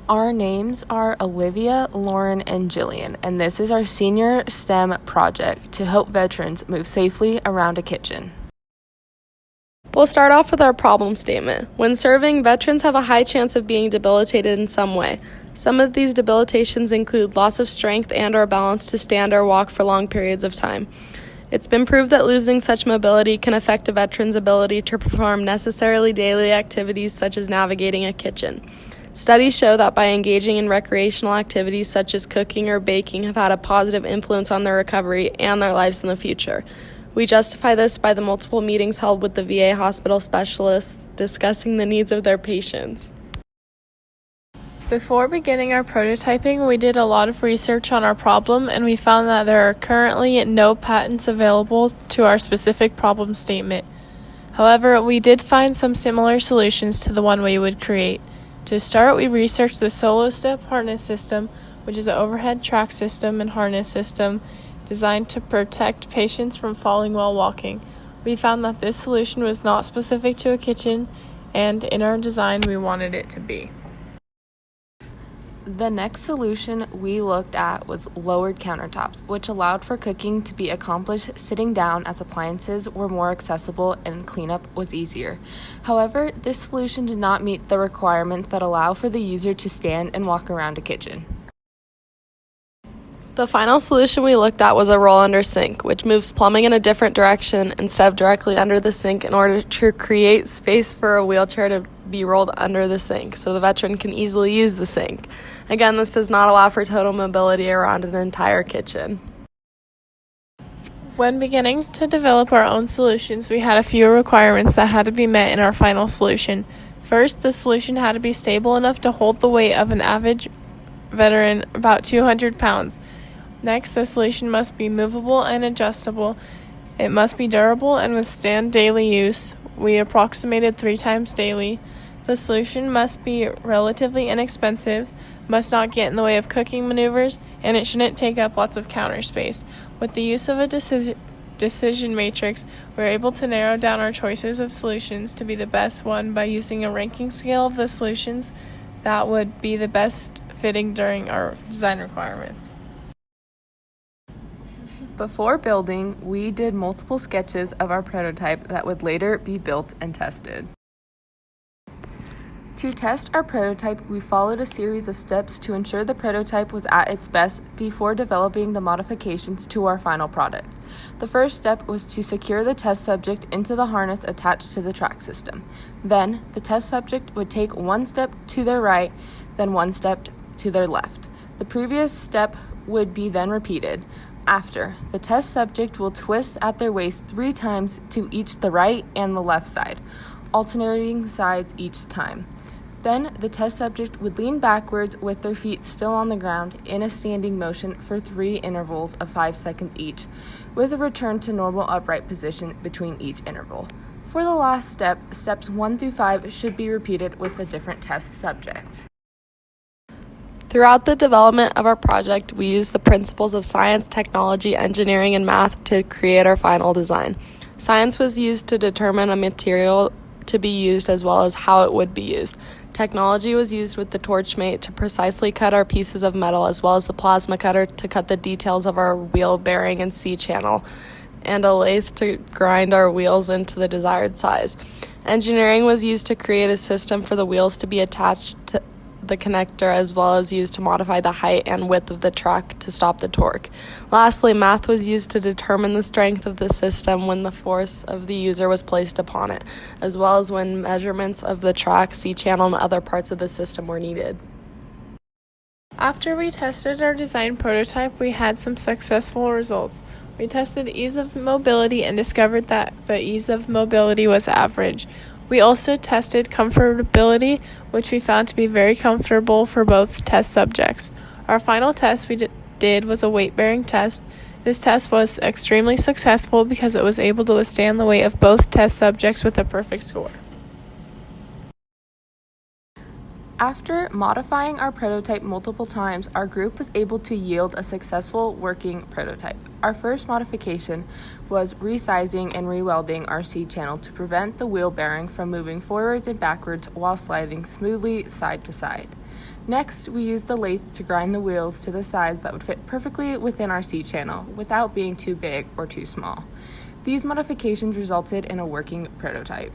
Our names are Olivia, Lauren, and Jillian, and this is our senior STEM project to help veterans move safely around a kitchen. We'll start off with our problem statement. When serving, veterans have a high chance of being debilitated in some way. Some of these debilitations include loss of strength and/or balance to stand or walk for long periods of time. It's been proved that losing such mobility can affect a veteran's ability to perform necessarily daily activities such as navigating a kitchen. Studies show that by engaging in recreational activities such as cooking or baking have had a positive influence on their recovery and their lives in the future. We justify this by the multiple meetings held with the VA hospital specialists discussing the needs of their patients. Before beginning our prototyping, we did a lot of research on our problem, and we found that there are currently no patents available to our specific problem statement. However, we did find some similar solutions to the one we would create. To start, we researched the Solo Step harness system, which is an overhead track system and harness system designed to protect patients from falling while walking. We found that this solution was not specific to a kitchen, and in our design, we wanted it to be. The next solution we looked at was lowered countertops, which allowed for cooking to be accomplished sitting down as appliances were more accessible and cleanup was easier. However, this solution did not meet the requirements that allow for the user to stand and walk around a kitchen. The final solution we looked at was a roll-under sink, which moves plumbing in a different direction instead of directly under the sink in order to create space for a wheelchair to be rolled under the sink so the veteran can easily use the sink. Again, this does not allow for total mobility around an entire kitchen. When beginning to develop our own solutions, we had a few requirements that had to be met in our final solution. First, the solution had to be stable enough to hold the weight of an average veteran, about 200 pounds. Next, the solution must be movable and adjustable. It must be durable and withstand daily use. We approximated 3 times daily. The solution must be relatively inexpensive, must not get in the way of cooking maneuvers, and it shouldn't take up lots of counter space. With the use of a decision matrix, we're able to narrow down our choices of solutions to be the best one by using a ranking scale of the solutions that would be the best fitting during our design requirements. Before building, we did multiple sketches of our prototype that would later be built and tested. To test our prototype, we followed a series of steps to ensure the prototype was at its best before developing the modifications to our final product. The first step was to secure the test subject into the harness attached to the track system. Then, the test subject would take one step to their right, then one step to their left. The previous step would be then repeated. After, the test subject will twist at their waist 3 times to each the right and the left side, alternating sides each time. Then, the test subject would lean backwards with their feet still on the ground in a standing motion for 3 intervals of 5 seconds each, with a return to normal upright position between each interval. For the last step, steps 1 through 5 should be repeated with a different test subject. Throughout the development of our project, we used the principles of science, technology, engineering, and math to create our final design. Science was used to determine a material to be used as well as how it would be used. Technology was used with the Torchmate to precisely cut our pieces of metal as well as the plasma cutter to cut the details of our wheel bearing and C-channel, and a lathe to grind our wheels into the desired size. Engineering was used to create a system for the wheels to be attached to the connector as well as used to modify the height and width of the track to stop the torque. Lastly, math was used to determine the strength of the system when the force of the user was placed upon it, as well as when measurements of the track, C-channel, and other parts of the system were needed. After we tested our design prototype, we had some successful results. We tested ease of mobility and discovered that the ease of mobility was average. We also tested comfortability, which we found to be very comfortable for both test subjects. Our final test we did was a weight-bearing test. This test was extremely successful because it was able to withstand the weight of both test subjects with a perfect score. After modifying our prototype multiple times, our group was able to yield a successful working prototype. Our first modification was resizing and rewelding our seat channel to prevent the wheel bearing from moving forwards and backwards while sliding smoothly side to side. Next, we used the lathe to grind the wheels to the size that would fit perfectly within our seat channel without being too big or too small. These modifications resulted in a working prototype.